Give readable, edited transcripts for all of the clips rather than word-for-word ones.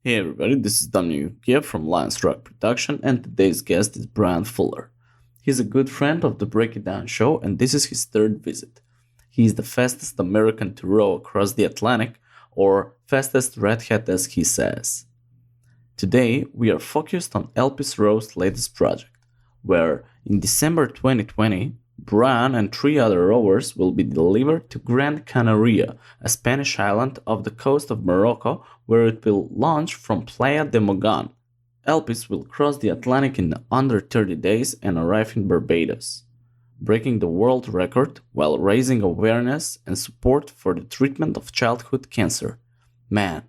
Hey everybody, this is Dominic Kiev from Lions Rock Production, and today's guest is Bryan Fuller. He's a good friend of the Break It Down show, and this is his third visit. He is the fastest American to row across the Atlantic, or fastest redhead as he says. Today, we are focused on Elpis Row's latest project, where in December 2020, Bryan and three other rowers will be delivered to Gran Canaria, a Spanish island off the coast of Morocco, where it will launch from Playa de Mogan. Elpis will cross the Atlantic in under 30 days and arrive in Barbados, breaking the world record while raising awareness and support for the treatment of childhood cancer. Man,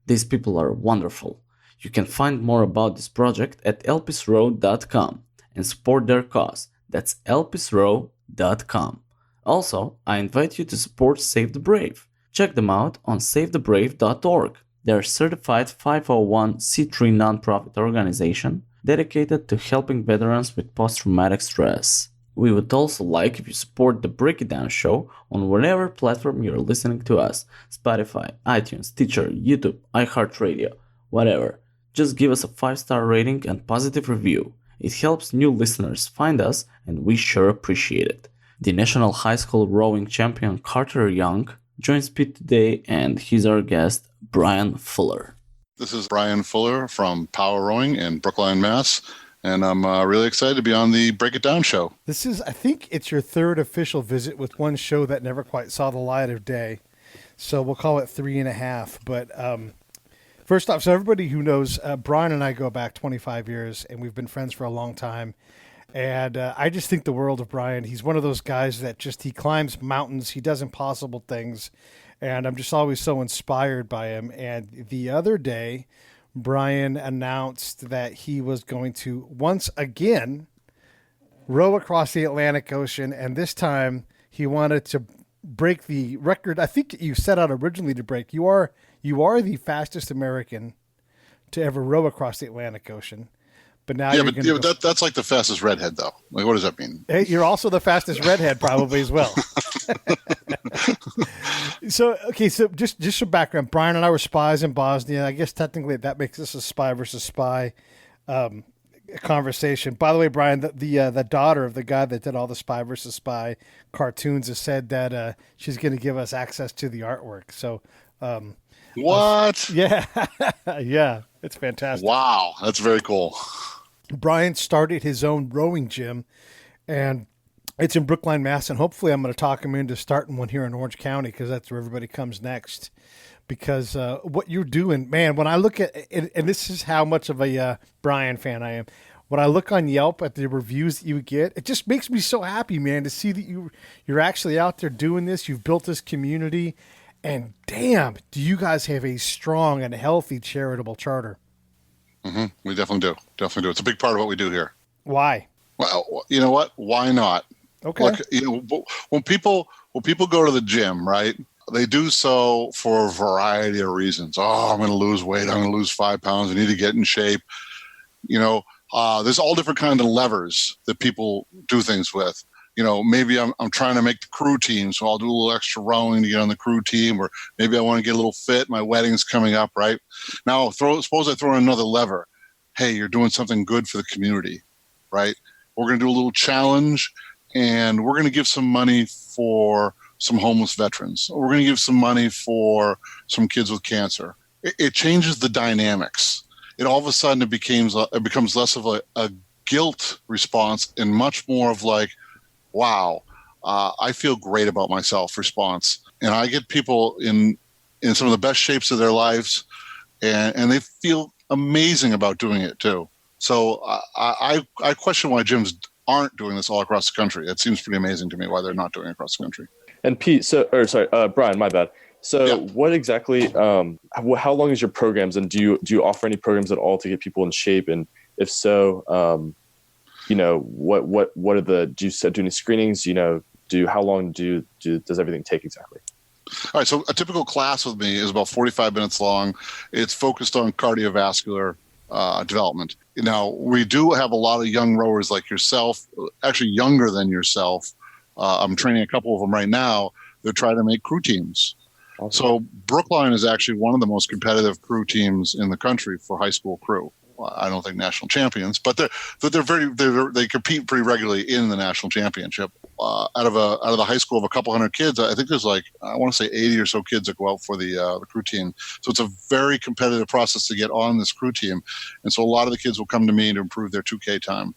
these people are wonderful. You can find more about this project at elpisrow.com and support their cause. That's elpisrow.com. Also, I invite you to support Save the Brave. Check them out on savethebrave.org. They're a certified 501c3 nonprofit organization dedicated to helping veterans with post-traumatic stress. We would also like if you support the Break It Down show on whatever platform you're listening to us: Spotify, iTunes, Stitcher, YouTube, iHeartRadio, whatever. Just give us a 5-star rating and positive review. It helps new listeners find us, and we sure appreciate it. The National High School Rowing Champion Carter Young joins Pete today, and he's our guest, Bryan Fuller. This is Bryan Fuller from Power Rowing in Brookline, Mass., and I'm really excited to be on the Break It Down show. This is, I think it's your third official visit with one show that never quite saw the light of day. So we'll call it 3.5. But first off, so everybody who knows, Bryan and I go back 25 years, and we've been friends for a long time. And I just think the world of Bryan. He's one of those guys that he climbs mountains. He does impossible things. And I'm just always so inspired by him. And the other day, Bryan announced that he was going to once again row across the Atlantic Ocean. And this time he wanted to break the record I think you set out originally to break. You are the fastest American to ever row across the Atlantic Ocean. But now that's like the fastest redhead, though. Like, what does that mean? Hey, you're also the fastest redhead, probably as well. So just some background. Bryan and I were spies in Bosnia. I guess technically that makes this a spy versus spy conversation. By the way, Bryan, the daughter of the guy that did all the spy versus spy cartoons has said that she's going to give us access to the artwork. So, what? Yeah, yeah, it's fantastic. Wow, that's very cool. Bryan started his own rowing gym, and it's in Brookline, Mass. And hopefully I'm going to talk him into starting one here in Orange County, because that's where everybody comes next. Because what you're doing, man, when I look at it, and this is how much of a Bryan fan I am, when I look on Yelp at the reviews that you get, it just makes me so happy, man, to see that you're actually out there doing this. You've built this community, and damn, do you guys have a strong and healthy charitable charter. Mm-hmm. We definitely do. It's a big part of what we do here. Why? Well, you know what? Why not? Okay. Look, when people go to the gym, right? They do so for a variety of reasons. Oh, I'm going to lose weight. I'm going to lose 5 pounds. I need to get in shape. There's all different kinds of levers that people do things with. Maybe I'm trying to make the crew team, so I'll do a little extra rowing to get on the crew team, or maybe I want to get a little fit. My wedding's coming up, right? Now, suppose I throw in another lever. Hey, you're doing something good for the community, right? We're going to do a little challenge, and we're going to give some money for some homeless veterans. We're going to give some money for some kids with cancer. It changes the dynamics. It all of a sudden it becomes less of a guilt response and much more of like, wow, I feel great about myself response. And I get people in some of the best shapes of their lives, and they feel amazing about doing it too. So I question why gyms aren't doing this all across the country. It seems pretty amazing to me why they're not doing it across the country. And Bryan, my bad. So yeah. What exactly, how long is your programs, and do you offer any programs at all to get people in shape? And if so, what are do you do any screenings? How long does everything take exactly? All right. So a typical class with me is about 45 minutes long. It's focused on cardiovascular development. Now, we do have a lot of young rowers like yourself, actually younger than yourself. I'm training a couple of them right now. They're trying to make crew teams. Awesome. So Brookline is actually one of the most competitive crew teams in the country for high school crew. Well, I don't think national champions, but they compete pretty regularly in the national championship. Out of the high school of a couple hundred kids, I think there's like, I want to say 80 or so kids that go out for the crew team. So it's a very competitive process to get on this crew team, and so a lot of the kids will come to me to improve their 2K time.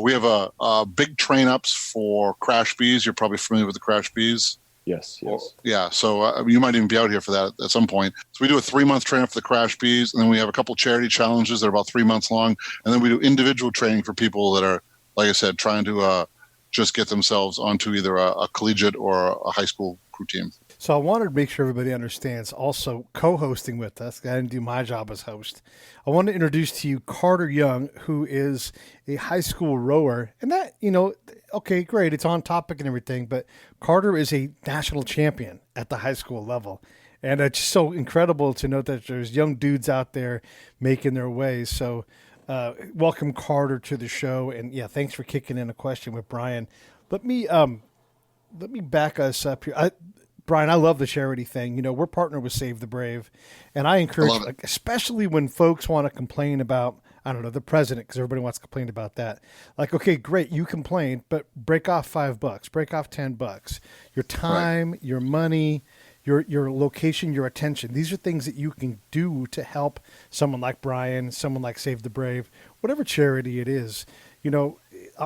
We have a big train ups for Crash Bees. You're probably familiar with the Crash Bees. Yes. Yeah, so you might even be out here for that at some point. So we do a 3-month train up for the Crash Bees, and then we have a couple charity challenges that are about 3 months long, and then we do individual training for people that are, like I said, trying to just get themselves onto either a collegiate or a high school crew team. So I wanted to make sure everybody understands also co-hosting with us. I didn't do my job as host. I want to introduce to you Carter Young, who is a high school rower. And that, okay, great. It's on topic and everything, but Carter is a national champion at the high school level. And it's just so incredible to know that there's young dudes out there making their way. So welcome Carter to the show. And yeah, thanks for kicking in a question with Bryan. Let me back us up here. Bryan, I love the charity thing. We're partnered with Save the Brave, and I encourage, especially when folks want to complain about, I don't know, the president, because everybody wants to complain about that. Like, okay, great, you complain, but break off $5, break off $10. Your time, right, your money, your location, your attention. These are things that you can do to help someone like Bryan, someone like Save the Brave, whatever charity it is.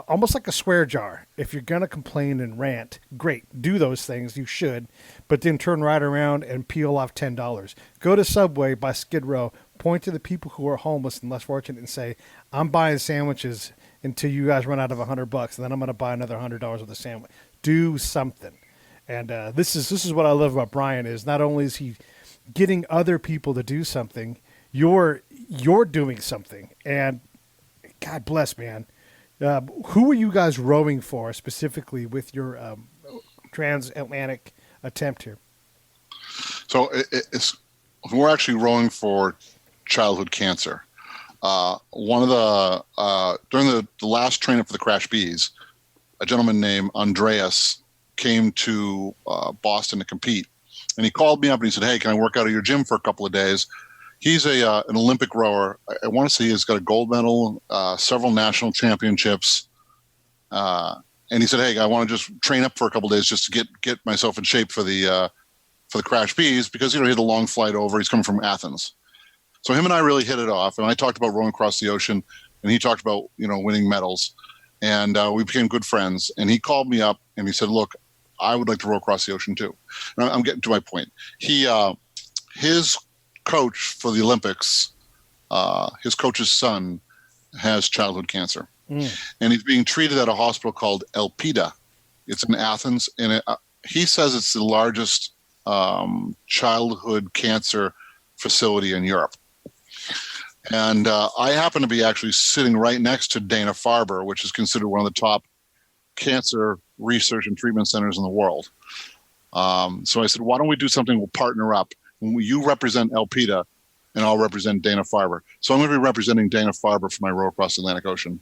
Almost like a swear jar. If you're going to complain and rant, great, do those things, you should, but then turn right around and peel off $10. Go to Subway by Skid Row, point to the people who are homeless and less fortunate and say, I'm buying sandwiches until you guys run out of $100, and then I'm going to buy another $100 worth of sandwich. Do something. And this is what I love about Bryan, is not only is he getting other people to do something, you're doing something. And God bless, man. Who are you guys rowing for specifically with your transatlantic attempt here? So we're actually rowing for childhood cancer. One of the during the last train up for the Crash Bees, a gentleman named Andreas came to Boston to compete, and he called me up and he said, "Hey, can I work out at your gym for a couple of days?" He's an Olympic rower. I want to say he's got a gold medal, several national championships. And he said, "Hey, I want to just train up for a couple of days just to get myself in shape for the Crash Bees, because he had a long flight over. He's coming from Athens." So him and I really hit it off, and I talked about rowing across the ocean, and he talked about winning medals, and we became good friends. And he called me up and he said, "Look, I would like to row across the ocean too." And I'm getting to my point. His coach for the Olympics, his coach's son has childhood cancer, and he's being treated at a hospital called Elpida. It's in Athens, and he says it's the largest childhood cancer facility in Europe. And I happen to be actually sitting right next to Dana Farber, which is considered one of the top cancer research and treatment centers in the world. So I said, why don't we do something? We'll partner up. You represent Elpida, and I'll represent Dana Farber. So I'm going to be representing Dana Farber for my row across the Atlantic Ocean.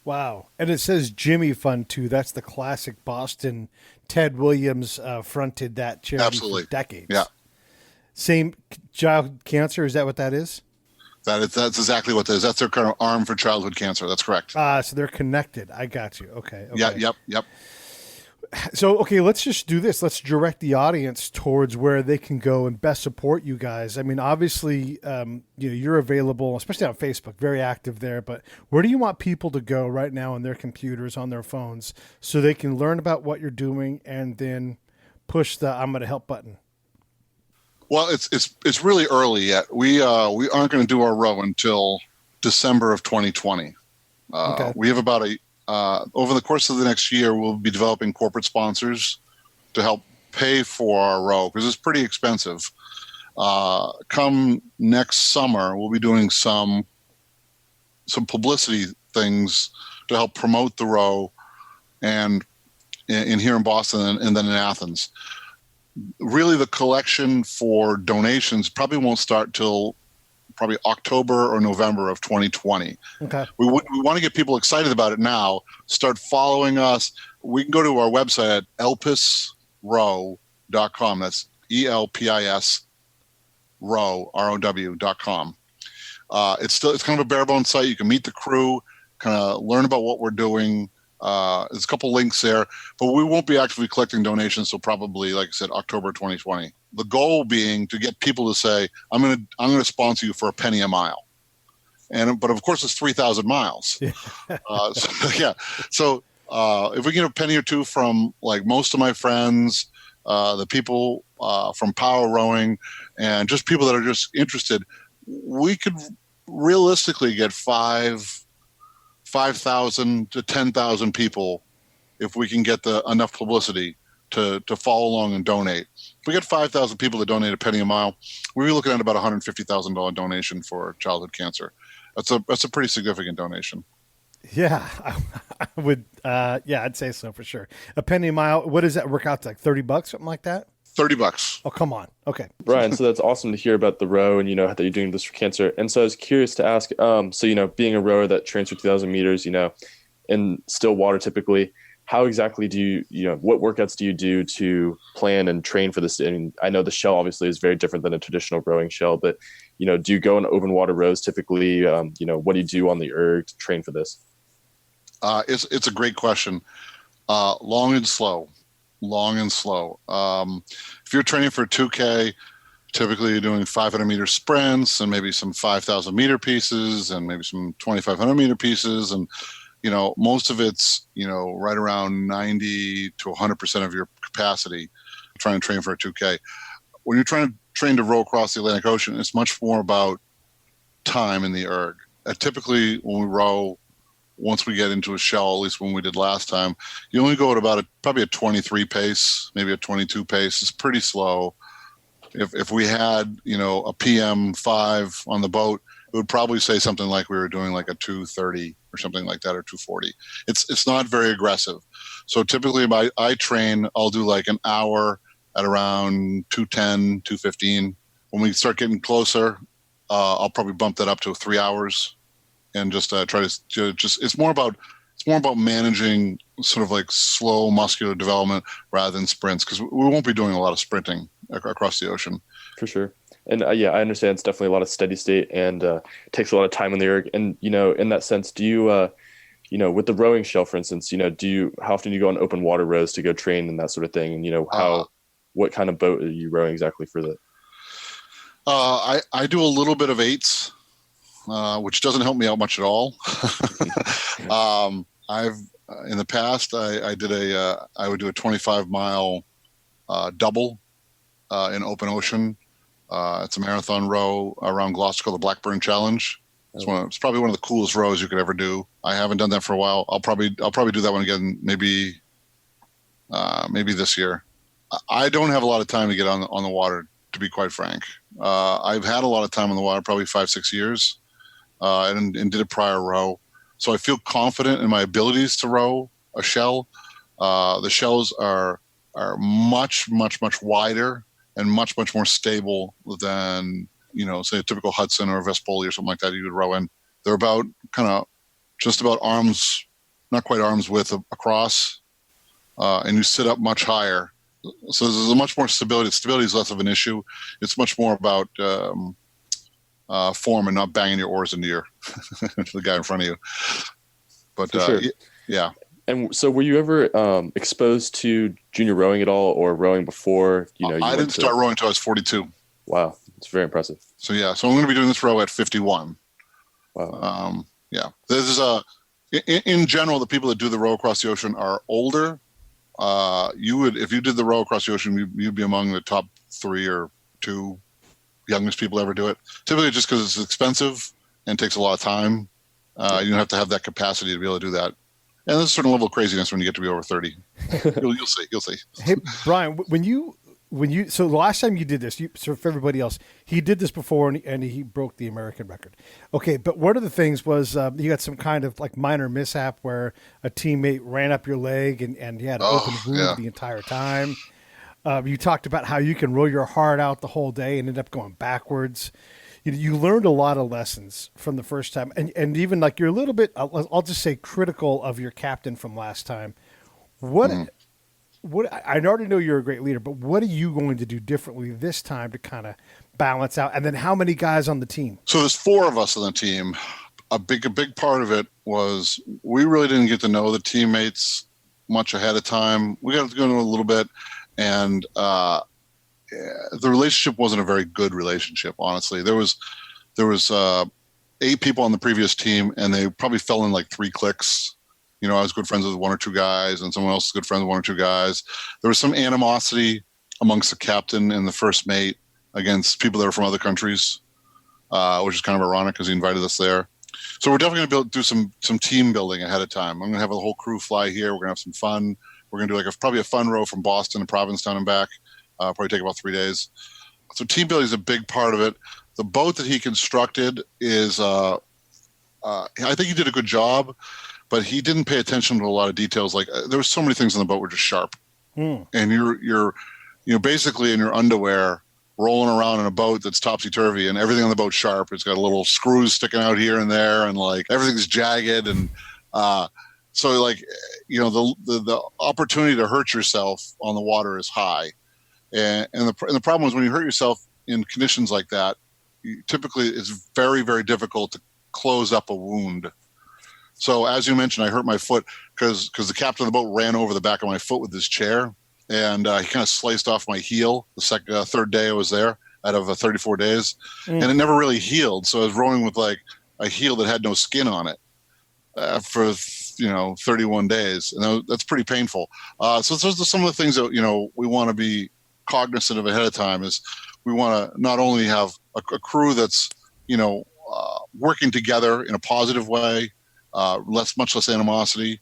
Wow. And it says Jimmy Fund, too. That's the classic Boston. Ted Williams fronted that charity for decades. Yeah. Same child cancer. Is that what that is? That's exactly what that is. That's their kind of arm for childhood cancer. That's correct. So they're connected. I got you. Okay. Yeah. Yep. So, okay, let's just do this. Let's direct the audience towards where they can go and best support you guys. I mean, obviously, you're available, especially on Facebook, very active there. But where do you want people to go right now on their computers, on their phones, so they can learn about what you're doing and then push the "I'm going to help" button? Well, it's really early yet. We aren't going to do our row until December of 2020. Okay. We have about over the course of the next year, we'll be developing corporate sponsors to help pay for our row, because it's pretty expensive. Come next summer, we'll be doing some publicity things to help promote the row, and in here in Boston and then in Athens. Really, the collection for donations probably won't start till probably October or November of 2020. Okay. We want to get people excited about it now. Start following us. We can go to our website at elpisrow.com. That's ELPIS row.com. It's kind of a bare bones site. You can meet the crew, kind of learn about what we're doing. There's a couple links there, but we won't be actively collecting donations until probably, like I said, October 2020. The goal being to get people to say, I'm going to sponsor you for a penny a mile. But of course it's 3,000 miles. So if we get a penny or two from like most of my friends, the people from power rowing, and just people that are just interested, we could realistically get 5,000 to 10,000 people if we can get enough publicity to follow along and donate. If we get 5,000 people to donate a penny a mile, we're looking at about $150,000 donation for childhood cancer. That's a pretty significant donation. Yeah, I would. I'd say so for sure. A penny a mile. What does that work out to? Like $30, something like that? $30. Oh, come on. Okay. Bryan, so that's awesome to hear about the row and, that you're doing this for cancer. And so I was curious to ask, being a rower that trains for 2,000 meters, in still water typically, how exactly do you, what workouts do you do to plan and train for this? I mean, I know the shell obviously is very different than a traditional rowing shell, but, do you go in open water rows typically? What do you do on the erg to train for this? It's a great question. Long and slow. If you're training for 2K, typically you're doing 500 meter sprints and maybe some 5,000 meter pieces and maybe some 2,500 meter pieces. And, most of it's, right around 90 to 100% of your capacity trying to train for a 2K. When you're trying to train to row across the Atlantic Ocean, it's much more about time in the erg. Typically when we row, once we get into a shell, at least when we did last time, you only go at about probably a 23 pace, maybe a 22 pace. It's pretty slow. If we had, a PM5 on the boat, it would probably say something like we were doing like a 230 or something like that, or 240. It's not very aggressive. So typically I train, I'll do like an hour at around 210, 215. When we start getting closer, I'll probably bump that up to 3 hours. And just try to it's more about managing sort of like slow muscular development rather than sprints, because we won't be doing a lot of sprinting across the ocean. For sure. And I understand it's definitely a lot of steady state and takes a lot of time in the erg. And, in that sense, do you, with the rowing shell, for instance, how often do you go on open water rows to go train and that sort of thing? And, what kind of boat are you rowing exactly for that? I do a little bit of eights. Which doesn't help me out much at all. I've in the past I would do a 25-mile double in open ocean. It's a marathon row around Gloucester called the Blackburn Challenge. It's probably one of the coolest rows you could ever do. I haven't done that for a while. I'll probably do that one again maybe this year. I don't have a lot of time to get on the water, to be quite frank. I've had a lot of time on the water, probably 5-6 years. And did a prior row. So I feel confident in my abilities to row a shell. The shells are much, much, much wider and much, much more stable than, say a typical Hudson or a Vespoli or something like that you would row in. They're about just about arms, not quite arms width across, and you sit up much higher. So there's a much more stability. Stability is less of an issue. It's much more about form and not banging your oars into the guy in front of you. But sure. Yeah. And so were you ever exposed to junior rowing at all, or rowing before? I didn't start rowing until I was 42. Wow. It's very impressive. So I'm going to be doing this row at 51. Wow. This is in general, the people that do the row across the ocean are older. If you did the row across the ocean, you'd be among the top 3 or 2 youngest people ever do it. Typically just because it's expensive and takes a lot of time. You don't have to have that capacity to be able to do that. And there's a certain level of craziness when you get to be over 30. You'll see. Hey, Bryan, so the last time you did this, so for everybody else, he did this before and he broke the American record. Okay, but one of the things was you got some kind of like minor mishap where a teammate ran up your leg and you had an open wound the entire time. You talked about how you can row your heart out the whole day and end up going backwards. You learned a lot of lessons from the first time, and even like you're a little bit, I'll just say, critical of your captain from last time. What I already know you're a great leader, but what are you going to do differently this time to kind of balance out? And then how many guys on the team? So there's 4 of us on the team. A big part of it was we really didn't get to know the teammates much ahead of time. We got to go into a little bit, and the relationship wasn't a very good relationship, honestly. There was 8 people on the previous team, and they probably fell in like 3 cliques. I was good friends with 1 or 2 guys, and someone else was good friends with 1 or 2 guys. There was some animosity amongst the captain and the first mate against people that are from other countries, which is kind of ironic because he invited us there. So we're definitely going to do some team building ahead of time. I'm going to have a whole crew fly here. We're going to have some fun. We're going to do probably a fun row from Boston to Provincetown and back. Probably take about 3 days. So team building is a big part of it. The boat that he constructed is, I think he did a good job, but he didn't pay attention to a lot of details. Like there were so many things on the boat were just sharp, and you're basically in your underwear rolling around in a boat that's topsy-turvy, and everything on the boat's sharp. It's got little screws sticking out here and there, and like everything's jagged, and so like the opportunity to hurt yourself on the water is high, and the problem is when you hurt yourself in conditions like that, typically it's very, very difficult to close up a wound. So as you mentioned, I hurt my foot because the captain of the boat ran over the back of my foot with his chair, and he kind of sliced off my heel the third day I was there out of 34 days, and it never really healed. So I was rowing with like a heel that had no skin on it for 31 days, and that's pretty painful. So those are some of the things that we want to be cognizant of ahead of time. Is we want to not only have a crew that's working together in a positive way, much less animosity,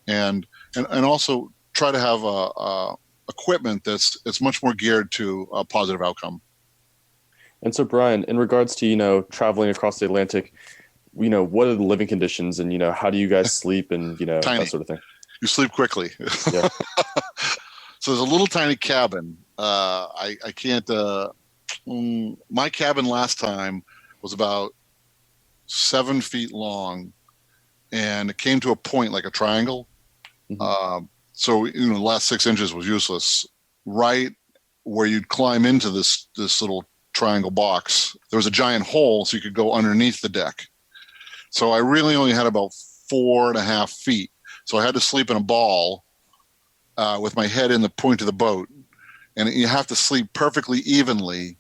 and also try to have equipment that's much more geared to a positive outcome. And so, Bryan, in regards to traveling across the Atlantic, what are the living conditions, and how do you guys sleep, and Tiny. That sort of thing? You sleep quickly. Yeah. So there's a little tiny cabin. I can't. My cabin last time was about 7 feet long, and it came to a point like a triangle. Mm-hmm. So the last 6 inches was useless. Right where you'd climb into this little triangle box, there was a giant hole, so you could go underneath the deck. So I really only had about 4.5 feet. So I had to sleep in a ball with my head in the point of the boat, and you have to sleep perfectly evenly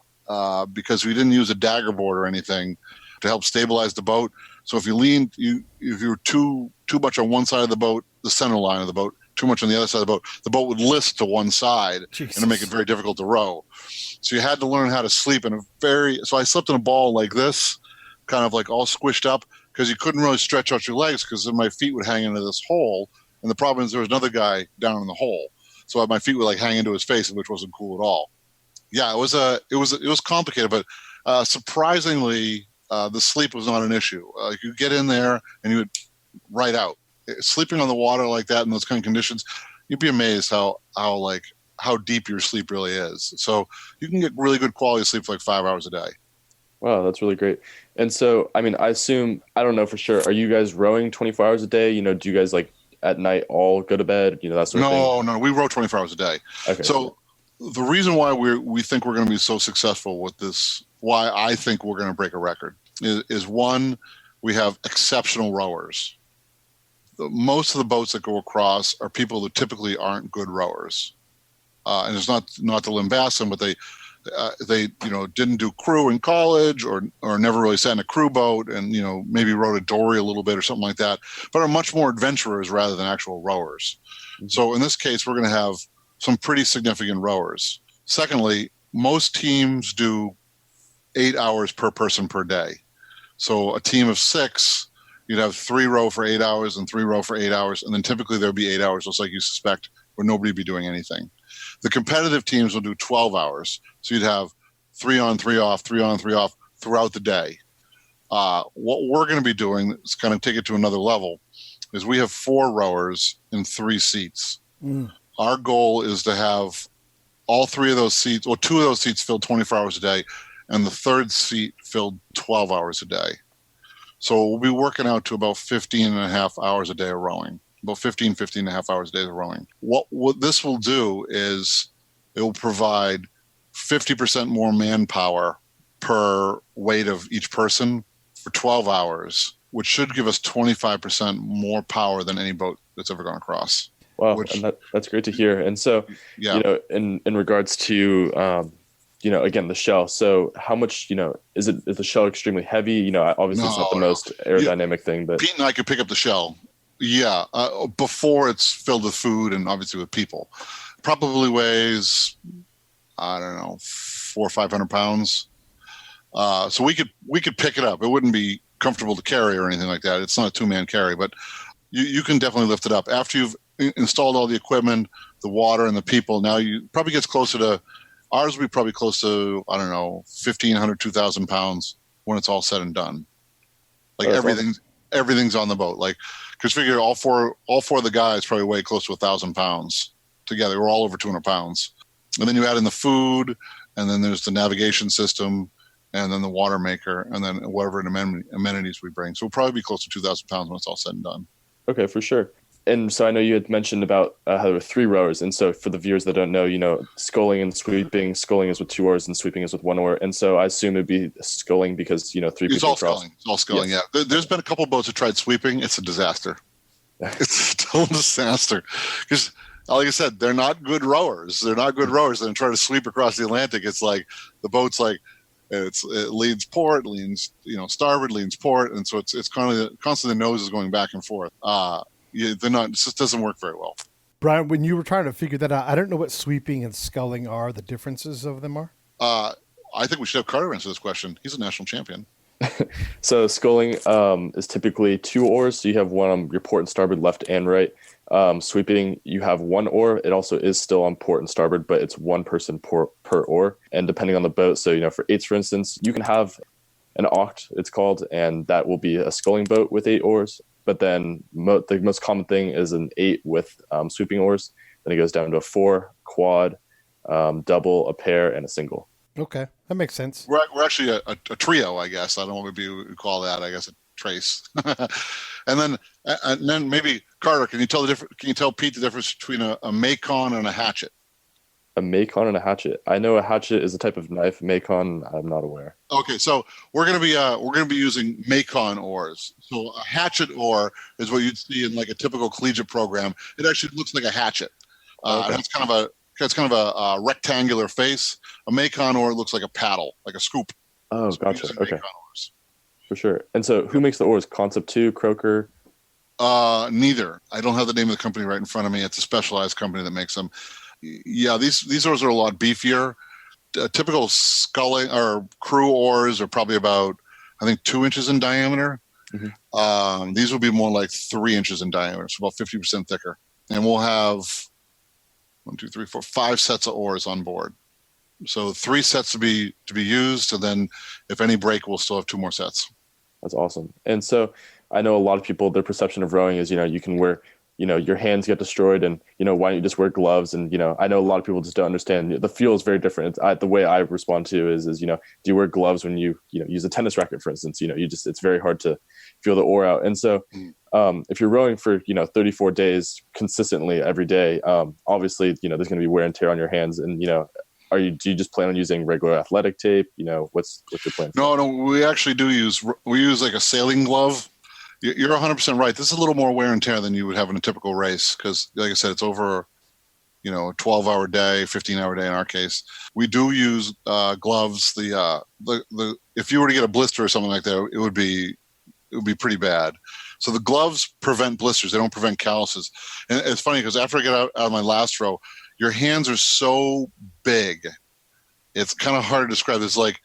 because we didn't use a dagger board or anything to help stabilize the boat. So if you leaned, if you were too much on one side of the boat, the center line of the boat, too much on the other side of the boat would list to one side. Jesus. And it'd make it very difficult to row. So you had to learn how to sleep so I slept in a ball like this, kind of like all squished up, because you couldn't really stretch out your legs because then my feet would hang into this hole. And the problem is there was another guy down in the hole. So my feet would like hang into his face, which wasn't cool at all. Yeah, it was complicated, but surprisingly, the sleep was not an issue. You get in there and you would right out. Sleeping on the water like that in those kind of conditions, you'd be amazed how deep your sleep really is. So you can get really good quality sleep for like 5 hours a day. Wow, that's really great. And so, I assume, I don't know for sure, are you guys rowing 24 hours a day? Do you guys like at night all go to bed? That sort of thing? No, we row 24 hours a day. Okay. So the reason why we think we're going to be so successful with this, why I think we're going to break a record, is one, we have exceptional rowers. Most of the boats that go across are people who typically aren't good rowers, and it's not to lambaste them, but they didn't do crew in college or never really sat in a crew boat, and maybe rowed a dory a little bit or something like that, but are much more adventurers rather than actual rowers. Mm-hmm. So in this case, we're going to have some pretty significant rowers. Secondly, most teams do 8 hours per person per day. So a team of 6. You'd have 3 row for 8 hours and 3 row for 8 hours. And then typically there'd be 8 hours, just like you suspect, where nobody would be doing anything. The competitive teams will do 12 hours. So you'd have 3 on, 3 off, 3 on, 3 off throughout the day. What we're going to be doing is kind of take it to another level, is we have 4 rowers in 3 seats. Mm. Our goal is to have all 3 of those seats, or 2 of those seats filled 24 hours a day, and the 3rd seat filled 12 hours a day. So we'll be working out to about 15 and a half hours a day of rowing. about 15 and a half hours a day of rowing. What this will do is it will provide 50% more manpower per weight of each person for 12 hours, which should give us 25% more power than any boat that's ever gone across. Wow, and that's great to hear. And so, yeah. In regards to, again, the shell. So how much, is the shell extremely heavy? Obviously it's not the most aerodynamic thing, but Pete and I could pick up the shell. Yeah. Before it's filled with food and obviously with people. Probably weighs, I don't know, 400 or 500 pounds. So we could pick it up. It wouldn't be comfortable to carry or anything like that. It's not a 2-man carry, but you can definitely lift it up. After you've installed all the equipment, the water, and the people, now you probably gets closer to, ours will be probably close to, I don't know, 1,500, 2,000 pounds when it's all said and done. Like everything's on the boat. Like, because figure all four of the guys probably weigh close to 1,000 pounds together. We're all over 200 pounds. And then you add in the food, and then there's the navigation system, and then the water maker, and then whatever amenities we bring. So we'll probably be close to 2,000 pounds when it's all said and done. Okay, for sure. And so I know you had mentioned about how there were 3 rowers. And so for the viewers that don't know, sculling and sweeping, sculling is with 2 oars and sweeping is with 1 oar. And so I assume it'd be sculling because, 3 people it's all across. sculling. It's all sculling, yes. Yeah. There's been a couple of boats that tried sweeping. It's a disaster. It's a total disaster. Because, like I said, they're not good rowers. They're not good rowers. They're trying to sweep across the Atlantic. It's like the boat's like, it leans port, leans starboard, leans port, and so it's constantly the nose is going back and forth. They're not. It just doesn't work very well. Bryan, when you were trying to figure that out, I don't know what sweeping and sculling are. The differences of them are. I think we should have Carter answer this question. He's a national champion. So sculling is typically 2 oars. So you have one on your port and starboard, left and right. Sweeping, you have 1 oar. It also is still on port and starboard, but it's 1 person per oar. And depending on the boat, so for 8s, for instance, you can have an oct, it's called, and that will be a sculling boat with 8 oars. But then the most common thing is an 8 with sweeping oars. Then it goes down to a 4, quad, double, a pair, and a single. Okay, that makes sense. We're actually a trio, I guess. I don't know what we call that. I guess a trace. and then maybe Carter, can you tell Pete the difference between a Macon and a hatchet? A Macon and a hatchet. I know a hatchet is a type of knife. Macon, I'm not aware. Okay, so we're gonna be using Macon oars. So a hatchet oar is what you'd see in like a typical collegiate program. It actually looks like a hatchet. Okay. It's kind of a rectangular face. A Macon oar looks like a paddle, like a scoop. Oh, so gotcha. Okay, Macon oars. For sure. And so, who makes the oars? Concept 2, Croker. Neither. I don't have the name of the company right in front of me. It's a specialized company that makes them. Yeah, these oars are a lot beefier. Typical sculling or crew oars are probably about, I think, 2 inches in diameter. Mm-hmm. These will be more like 3 inches in diameter, so about 50% thicker. And we'll have 5 sets of oars on board. So 3 sets to be used, and then if any break, we'll still have 2 more sets. That's awesome. And so I know a lot of people, their perception of rowing is, you can wear, your hands get destroyed and, why don't you just wear gloves? And, I know a lot of people just don't understand. The feel is very different. The way I respond to is, do you wear gloves when you use a tennis racket, for instance? It's very hard to feel the oar out. And so if you're rowing for, 34 days consistently every day, obviously, there's going to be wear and tear on your hands. And, do you just plan on using regular athletic tape? What's your plan? No, we actually use like a sailing glove. You're 100% right. This is a little more wear and tear than you would have in a typical race because, like I said, it's over, a 12-hour day, 15-hour day in our case. We do use gloves. If you were to get a blister or something like that, it would be pretty bad. So the gloves prevent blisters. They don't prevent calluses. And it's funny because after I get out of my last row, your hands are so big. It's kind of hard to describe. There's like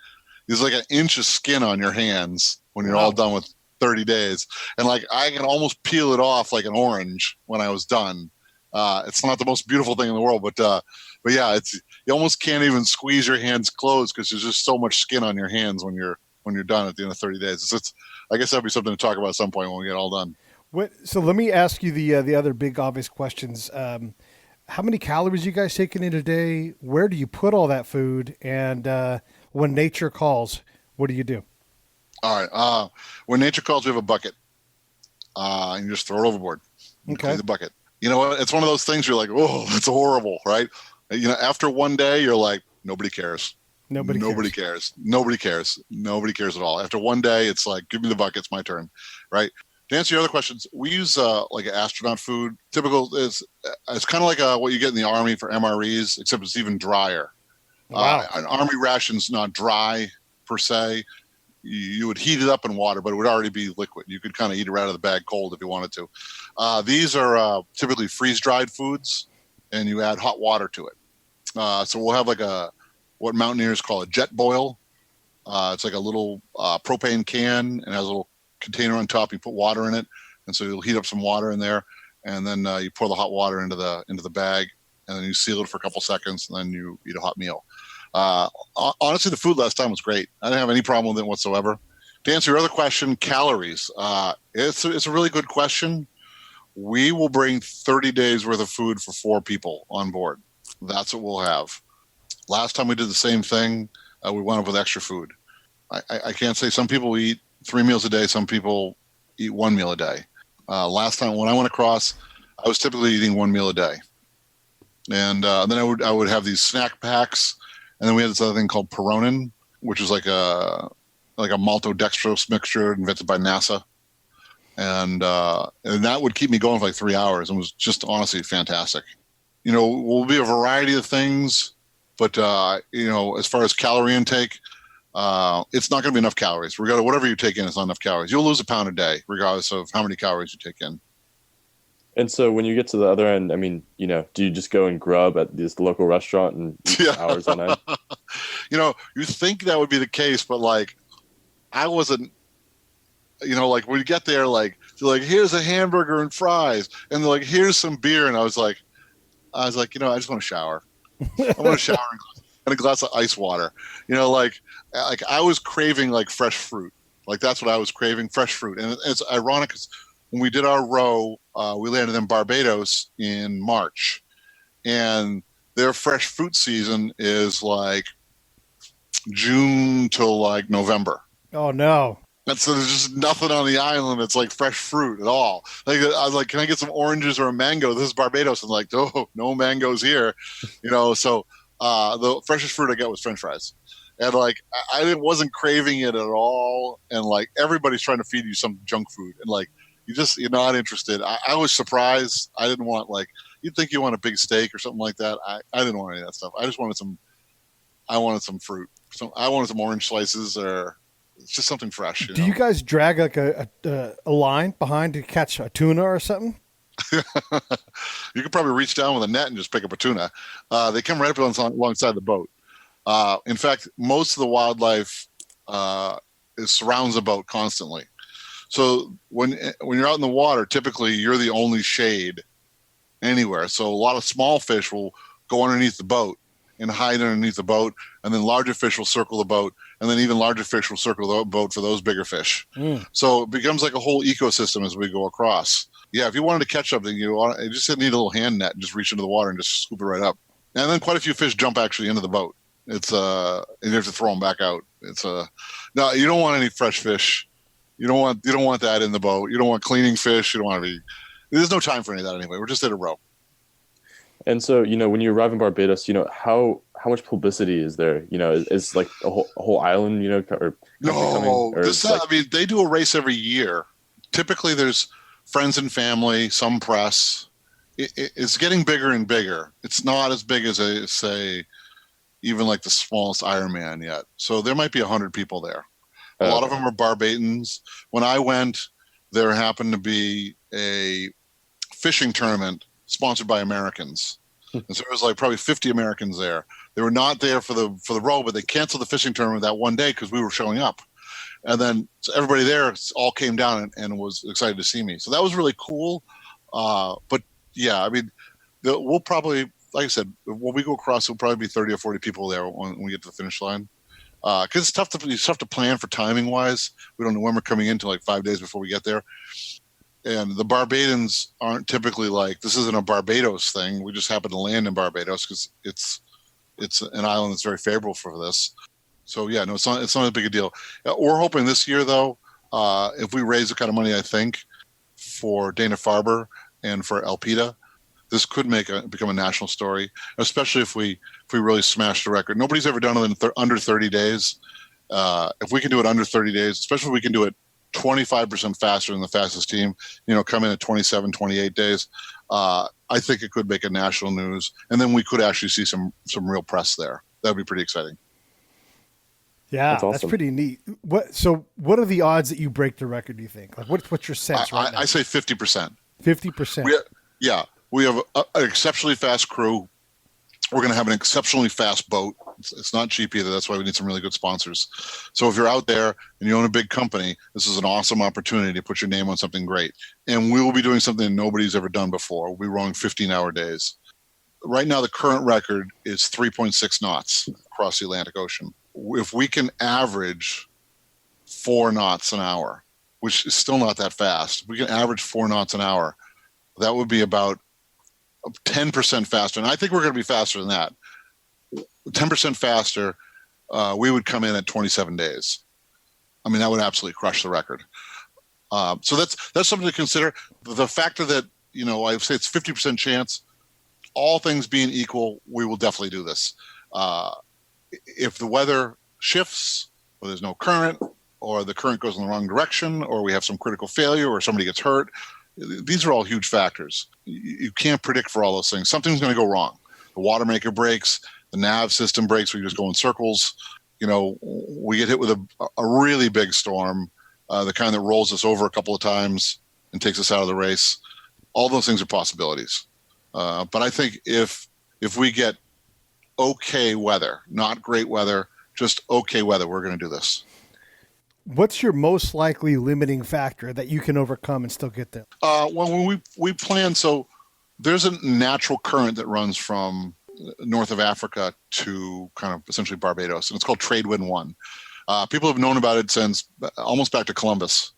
an inch of skin on your hands when you're all done with 30 days. And like, I can almost peel it off like an orange when I was done. It's not the most beautiful thing in the world, but yeah, you almost can't even squeeze your hands closed because there's just so much skin on your hands when you're done at the end of 30 days. I guess that'd be something to talk about at some point when we get all done. So let me ask you the other big obvious questions. How many calories you guys taking in a day? Where do you put all that food? And when nature calls, what do you do? All right. When nature calls, we have a bucket. And you just throw it overboard. Okay. the bucket. You know what? It's one of those things you're like, oh, that's horrible, right? You know, after one day, you're like, nobody cares. Nobody cares. Nobody cares. Nobody cares at all. After one day, it's like, give me the bucket. It's my turn, right? To answer your other questions, we use like astronaut food. Typical is it's kind of like what you get in the Army for MREs, except it's even drier. Wow. An Army ration's not dry per se. You would heat it up in water, but it would already be liquid. You could kind of eat it right out of the bag cold if you wanted to. These are typically freeze-dried foods, and you add hot water to it. So we'll have like what mountaineers call a jet boil. It's like a little propane can and has a little container on top. You put water in it, and so you'll heat up some water in there, and then you pour the hot water into the bag, and then you seal it for a couple seconds, and then you eat a hot meal. Honestly, the food last time was great. I didn't have any problem with it whatsoever. To answer your other question, calories. It's a really good question. We will bring 30 days worth of food for 4 people on board. That's what we'll have. Last time we did the same thing, we went up with extra food. I can't say some people eat 3 meals a day. Some people eat 1 meal a day. Last time when I went across, I was typically eating 1 meal a day. And then I would have these snack packs. And then we had this other thing called Peronin, which is like a maltodextrose mixture invented by NASA. And that would keep me going for like 3 hours and was just honestly fantastic. You know, will be a variety of things, but you know, as far as calorie intake, it's not going to be enough calories. Regardless, whatever you take in, it's not enough calories. You'll lose a pound a day, regardless of how many calories you take in. And so when you get to the other end, I mean, you know, do you just go and grub at this local restaurant and eat hours on end? You know, you think that would be the case, but like, I wasn't. You know, like when you get there, like they're like, here's a hamburger and fries, and they're like, here's some beer, and I was like, you know, I just want to shower. I want to shower and a glass of ice water. You know, like I was craving like fresh fruit. Like that's what I was craving, fresh fruit. And it's ironic because when we did our row, we landed in Barbados in March, and their fresh fruit season is like June till like November. Oh no. And so there's just nothing on the island that's like fresh fruit at all. Like I was like, can I get some oranges or a mango? This is Barbados, and like, oh, no mangoes here, you know. So the freshest fruit I got was French fries, and like I wasn't craving it at all. And like everybody's trying to feed you some junk food, and like you're not interested. I was surprised. I didn't want like you'd think you want a big steak or something like that. I didn't want any of that stuff. I just wanted some. I wanted some fruit. I wanted some orange slices or. It's just something fresh. Do you guys drag like a line behind to catch a tuna or something? You could probably reach down with a net and just pick up a tuna. They come right up alongside the boat. In fact, most of the wildlife surrounds the boat constantly. So when you're out in the water, typically you're the only shade anywhere. So a lot of small fish will go underneath the boat and hide underneath the boat, and then larger fish will circle the boat, and then even larger fish will circle the boat for those bigger fish. So it becomes like a whole ecosystem as we go across. Yeah, if you wanted to catch something, you just need a little hand net and just reach into the water and just scoop it right up. And then quite a few fish jump actually into the boat. It's and you have to throw them back out. It's no, you don't want any fresh fish. You don't want that in the boat. You don't want cleaning fish. You don't want to be. There's no time for any of that anyway. We're just at a row. And so, you know, when you arrive in Barbados, you know, how much publicity is there? You know, is like a whole island, you know, or no, like... I mean, they do a race every year. Typically, there's friends and family, some press. It's getting bigger and bigger. It's not as big as say, even like the smallest Ironman yet. So there might be 100 people there. A lot of them are Barbadians. When I went, there happened to be a fishing tournament sponsored by Americans. And so there was like probably 50 Americans there. They were not there for the row, but they canceled the fishing tournament that one day because we were showing up. And then so everybody there all came down and was excited to see me. So that was really cool. But yeah, I mean, we'll probably, like I said, when we go across, there'll probably be 30 or 40 people there when we get to the finish line. Because it's tough to plan for timing wise. We don't know when we're coming in until like 5 days before we get there. And the Barbadians aren't typically like, this isn't a Barbados thing. We just happen to land in Barbados because it's an island that's very favorable for this. So yeah, no, it's not as big a deal. We're hoping this year though, if we raise the kind of money I think for Dana-Farber, and for Elpida. This could become a national story, especially if we really smash the record. Nobody's ever done it in under 30 days. If we can do it under 30 days, especially if we can do it 25% faster than the fastest team, come in at 27, 28 days, I think it could make a national news. And then we could actually see some real press there. That would be pretty exciting. Yeah, That's awesome. That's pretty neat. What are the odds that you break the record, do you think? Like, what's your sense right now? I say 50%. 50%. We have an exceptionally fast crew. We're going to have an exceptionally fast boat. It's not cheap either. That's why we need some really good sponsors. So if you're out there and you own a big company, this is an awesome opportunity to put your name on something great. And we will be doing something nobody's ever done before. We'll be rowing 15-hour days. Right now, the current record is 3.6 knots across the Atlantic Ocean. If we can average 4 knots an hour, which is still not that fast, if we can average 4 knots an hour, that would be about 10% faster. And I think we're going to be faster than that. 10% faster, we would come in at 27 days. I mean, that would absolutely crush the record. So that's something to consider. The factor that, I would say it's 50% chance, all things being equal, we will definitely do this. If the weather shifts, or there's no current, or the current goes in the wrong direction, or we have some critical failure, or somebody gets hurt, these are all huge factors. You can't predict for all those things. Something's going to go wrong. The water maker breaks, the nav system breaks, we just go in circles. We get hit with a really big storm, the kind that rolls us over a couple of times and takes us out of the race. All those things are possibilities. But I think if we get okay weather, not great weather, just okay weather, we're going to do this. What's your most likely limiting factor that you can overcome and still get there? Well, when we plan, so there's a natural current that runs from north of Africa to kind of essentially Barbados, and it's called Trade Wind 1. People have known about it since almost back to Columbus.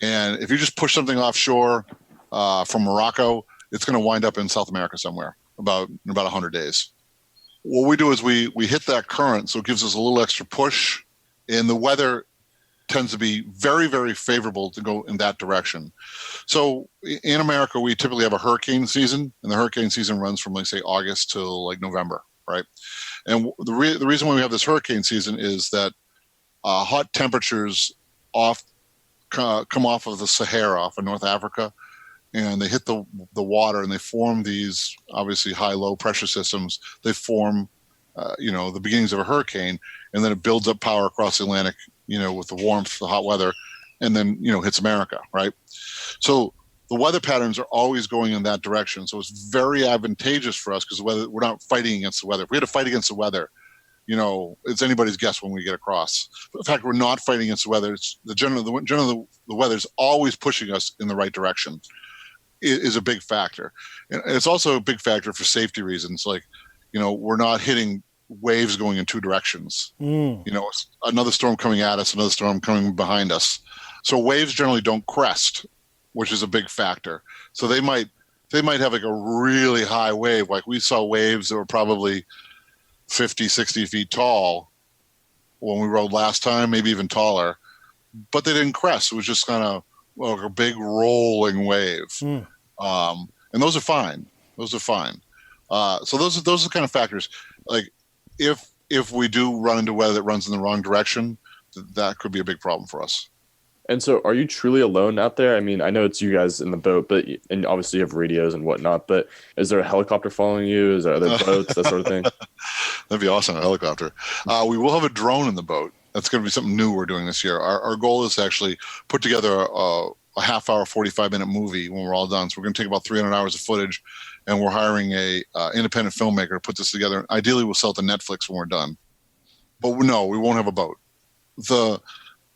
And if you just push something offshore from Morocco, it's going to wind up in South America somewhere in about 100 days. What we do is we hit that current, so it gives us a little extra push, and the weather tends to be very, very favorable to go in that direction. So in America, we typically have a hurricane season, and the hurricane season runs from, say, August till like November, right? And the reason why we have this hurricane season is that hot temperatures come off of the Sahara, off of North Africa, and they hit the water, and they form these obviously high-low pressure systems. They form, the beginnings of a hurricane, and then it builds up power across the Atlantic, with the warmth, the hot weather, and then, hits America, right? So the weather patterns are always going in that direction. So it's very advantageous for us because we're not fighting against the weather. If we had to fight against the weather, it's anybody's guess when we get across. But the fact we're not fighting against the weather, it's the weather is always pushing us in the right direction is a big factor. And it's also a big factor for safety reasons. Like, we're not hitting waves going in two directions. Another storm coming at us, another storm coming behind us. So waves generally don't crest, which is a big factor. So they might have like a really high wave. Like we saw waves that were probably 50, 60 feet tall when we rode last time, maybe even taller, but they didn't crest. It was just kind of a big rolling wave. And those are fine. So those are the kind of factors. Like if we do run into weather that runs in the wrong direction, that could be a big problem for us. And so are you truly alone out there? I mean, I know it's you guys in the boat, and obviously you have radios and whatnot, but is there a helicopter following you? Is there other boats, that sort of thing? That'd be awesome, a helicopter. We will have a drone in the boat. That's going to be something new we're doing this year. Our goal is to actually put together a half-hour, 45-minute movie when we're all done. So we're going to take about 300 hours of footage, and we're hiring a independent filmmaker to put this together. Ideally, we'll sell it to Netflix when we're done. But no, we won't have a boat.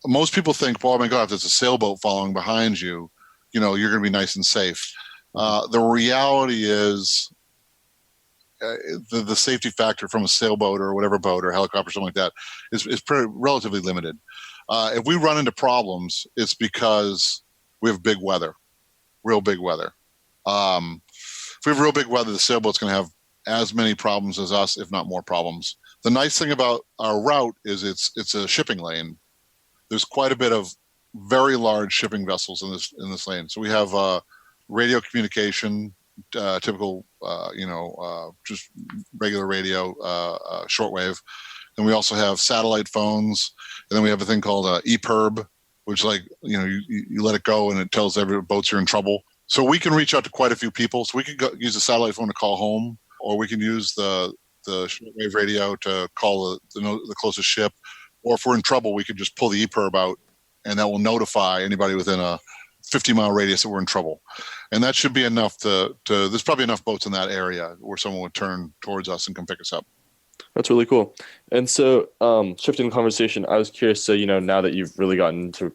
Most people think, oh my God, if there's a sailboat following behind you, you're going to be nice and safe. The reality is the safety factor from a sailboat or whatever boat or helicopter, something like that, is pretty relatively limited. If we run into problems, it's because we have big weather, real big weather. If we have real big weather, the sailboat's going to have as many problems as us, if not more problems. The nice thing about our route is it's a shipping lane. There's quite a bit of very large shipping vessels in this lane. So we have radio communication, typical, just regular radio, shortwave. Then we also have satellite phones, and then we have a thing called EPIRB, which you let it go and it tells every boats are in trouble. So we can reach out to quite a few people. So we can use a satellite phone to call home, or we can use the shortwave radio to call the closest ship. Or if we're in trouble, we could just pull the EPIRB out, and that will notify anybody within a 50-mile radius that we're in trouble. And that should be enough there's probably enough boats in that area where someone would turn towards us and come pick us up. That's really cool. And so shifting the conversation, I was curious, so, now that you've really gotten into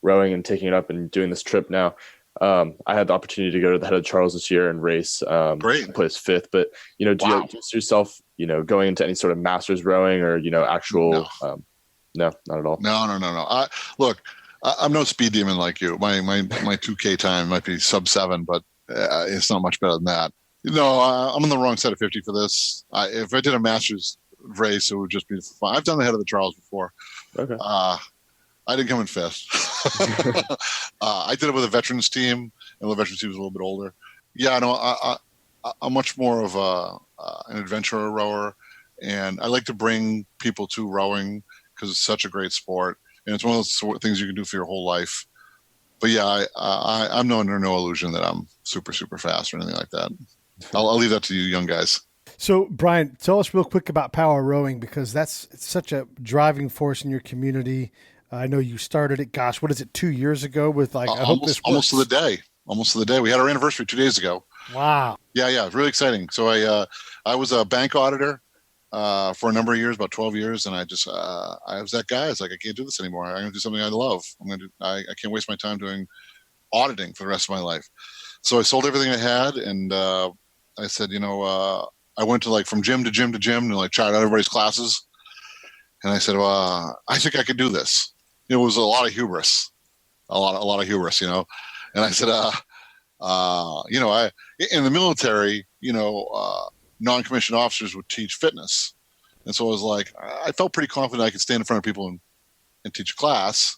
rowing and taking it up and doing this trip now, I had the opportunity to go to the Head of Charles this year and race. Great. Place 5th. But, do you see yourself, going into any sort of masters rowing or, actual... No, not at all. No. Look, I'm no speed demon like you. My 2K time might be sub 7, but it's not much better than that. No, I'm on the wrong side of 50 for this. If I did a Masters race, it would just be fun. I've done the Head of the Charles before. Okay. I didn't come in fifth. I did it with a veterans team, and the veterans team was a little bit older. Yeah, no, I'm much more of an adventurer rower, and I like to bring people to rowing because it's such a great sport, and it's one of those things you can do for your whole life. But yeah, I'm under no illusion that I'm super, super fast or anything like that. I'll leave that to you young guys. So, Bryan, tell us real quick about power rowing, because it's such a driving force in your community. I know you started it, gosh, what is it, 2 years ago with I hope this works. Almost to the day. Almost to the day. We had our anniversary 2 days ago. Wow. Yeah, really exciting. So I was a bank auditor for a number of years, about 12 years, and I was that guy. I was like, I can't do this anymore. I'm going to do something I love. I can't waste my time doing auditing for the rest of my life. So I sold everything I had, and I said, I went to from gym to gym to gym and tried out everybody's classes. And I said, well, I think I could do this. It was a lot of hubris, a lot of hubris, And I said, I in the military, non-commissioned officers would teach fitness. And so I was like, I felt pretty confident I could stand in front of people and teach a class.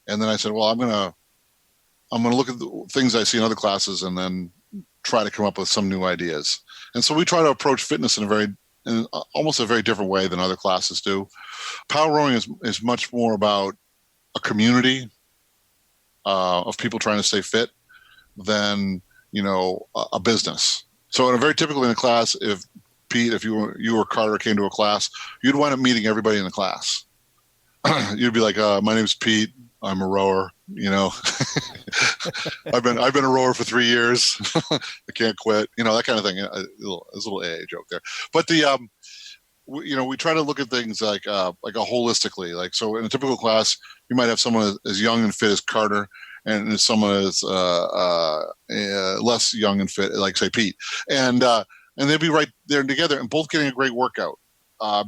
And then I said, well, I'm going to look at the things I see in other classes and then try to come up with some new ideas. And so we try to approach fitness in almost a very different way than other classes do. Power rowing is much more about a community of people trying to stay fit than, a business. So in a class, if Pete, if you or Carter came to a class, you'd wind up meeting everybody in the class. You'd be like, my name's Pete. I'm a rower. I've been a rower for 3 years. I can't quit. That kind of thing. There's a little AA joke there. But we try to look at things like a holistically. So in a typical class, you might have someone as young and fit as Carter, and someone as less young and fit, like say Pete, and they'd be right there together and both getting a great workout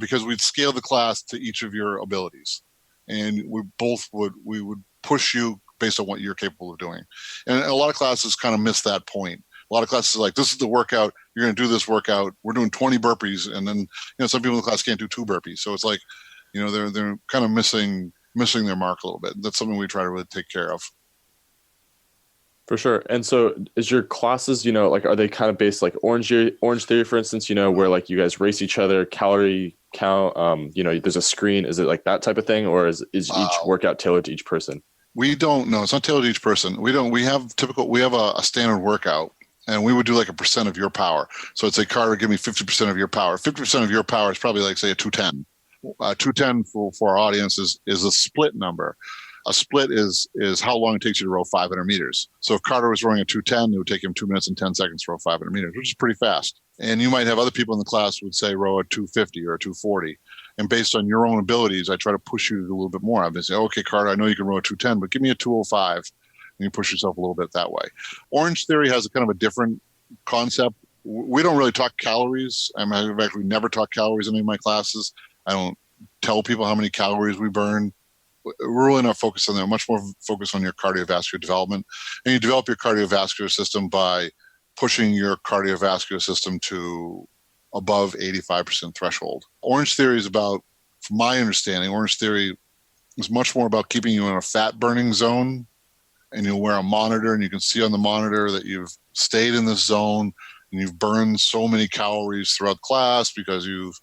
because we'd scale the class to each of your abilities. And we would push you based on what you're capable of doing. And a lot of classes kind of miss that point. A lot of classes are like, this is the workout. You're going to do this workout. We're doing 20 burpees. And then, some people in the class can't do 2 burpees. So it's like, they're kind of missing their mark a little bit. That's something we try to really take care of. For sure. And so is your classes, are they kind of based like Orange Theory, for instance, where you guys race each other, calorie count, there's a screen. Is it like that type of thing, or is each workout tailored to each person? We don't know. It's not tailored to each person. We have a standard workout, and we would do like a percent of your power. So it's like, Carter, give me 50% of your power. 50% of your power is probably like, say, a 210. 210 for our audience is a split number. A split is how long it takes you to row 500 meters. So if Carter was rowing a 210, it would take him 2 minutes and 10 seconds to row 500 meters, which is pretty fast. And you might have other people in the class who would say row a 250 or a 240. And based on your own abilities, I try to push you to do a little bit more. I'd say, okay, Carter, I know you can row a 210, but give me a 205. And you push yourself a little bit that way. Orange Theory has a kind of a different concept. We don't really talk calories. I've actually never talked calories in any of my classes. I don't tell people how many calories we burn. We're really not focused on that. Much more focused on your cardiovascular development. And you develop your cardiovascular system by pushing your cardiovascular system to above 85% threshold. Orange Theory is about, from my understanding, Orange Theory is much more about keeping you in a fat burning zone and you'll wear a monitor, and you can see on the monitor that you've stayed in this zone and you've burned so many calories throughout class because you've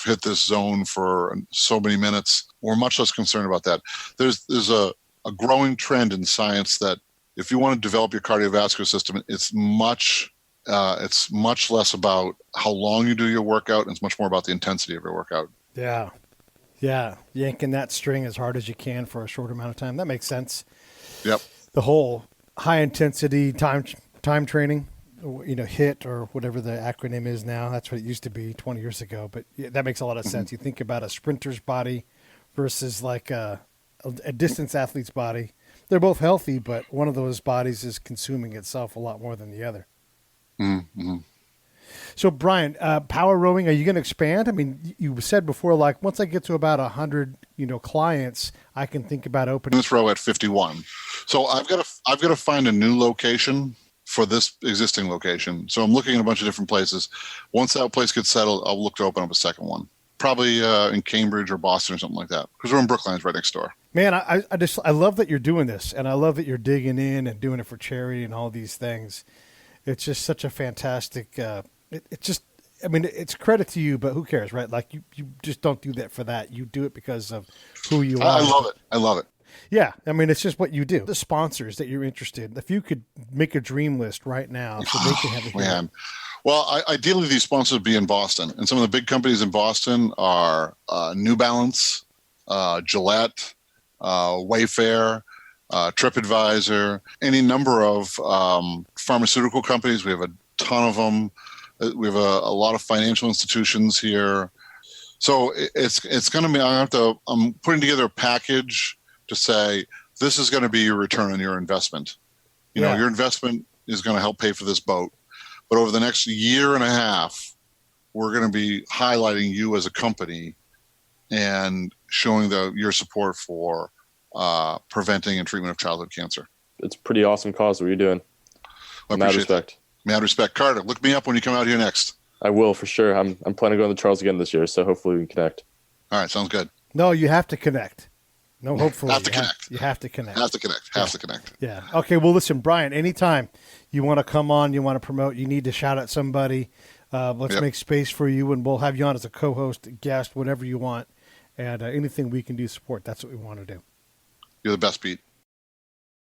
hit this zone for so many minutes. We're much less concerned about that. There's a growing trend in science that if you want to develop your cardiovascular system, it's much less about how long you do your workout, and it's much more about the intensity of your workout. Yeah. Yeah. Yanking that string as hard as you can for a short amount of time. That makes sense. Yep. The whole high intensity time training, HIT or whatever the acronym is now. That's what it used to be 20 years ago. But yeah, that makes a lot of sense. You think about a sprinter's body versus like a distance athlete's body. They're both healthy, but one of those bodies is consuming itself a lot more than the other. Mm-hmm. So, Bryan, power rowing, are you going to expand? I mean, you said before, like, once I get to about 100, clients, I can think about opening this row at 51. So I've got to find a new location for this existing location. So I'm looking at a bunch of different places. Once that place gets settled, I'll look to open up a second one, probably in Cambridge or Boston or something like that, because we're in Brookline, it's right next door. Man, I love that you're doing this, and I love that you're digging in and doing it for charity and all these things. It's just such a fantastic. It's credit to you, but who cares, right? Like you just don't do that for that. You do it because of who you are. I love it. Yeah, I mean, it's just what you do. The sponsors that you're interested in, if you could make a dream list right now so they can have a man. Well, ideally, these sponsors would be in Boston. And some of the big companies in Boston are New Balance, Gillette, Wayfair, TripAdvisor, any number of pharmaceutical companies. We have a ton of them. We have a lot of financial institutions here. So it's going to be, I'm putting together a package to say, this is going to be your return on your investment. Your investment is going to help pay for this boat. But over the next year and a half, we're going to be highlighting you as a company and showing your support for preventing and treatment of childhood cancer. It's a pretty awesome cause what you're doing. Mad respect. Mad respect. Carter, look me up when you come out here next. I will, for sure. I'm planning on going to Charles again this year, so hopefully we can connect. All right, sounds good. No, you have to connect. No, hopefully. Connect. You have to connect. Have to connect. Yeah. Okay, well, listen, Bryan, anytime you want to come on, you want to promote, you need to shout out somebody, let's make space for you, and we'll have you on as a co-host, guest, whatever you want, and anything we can do to support, that's what we want to do. You're the best, Pete.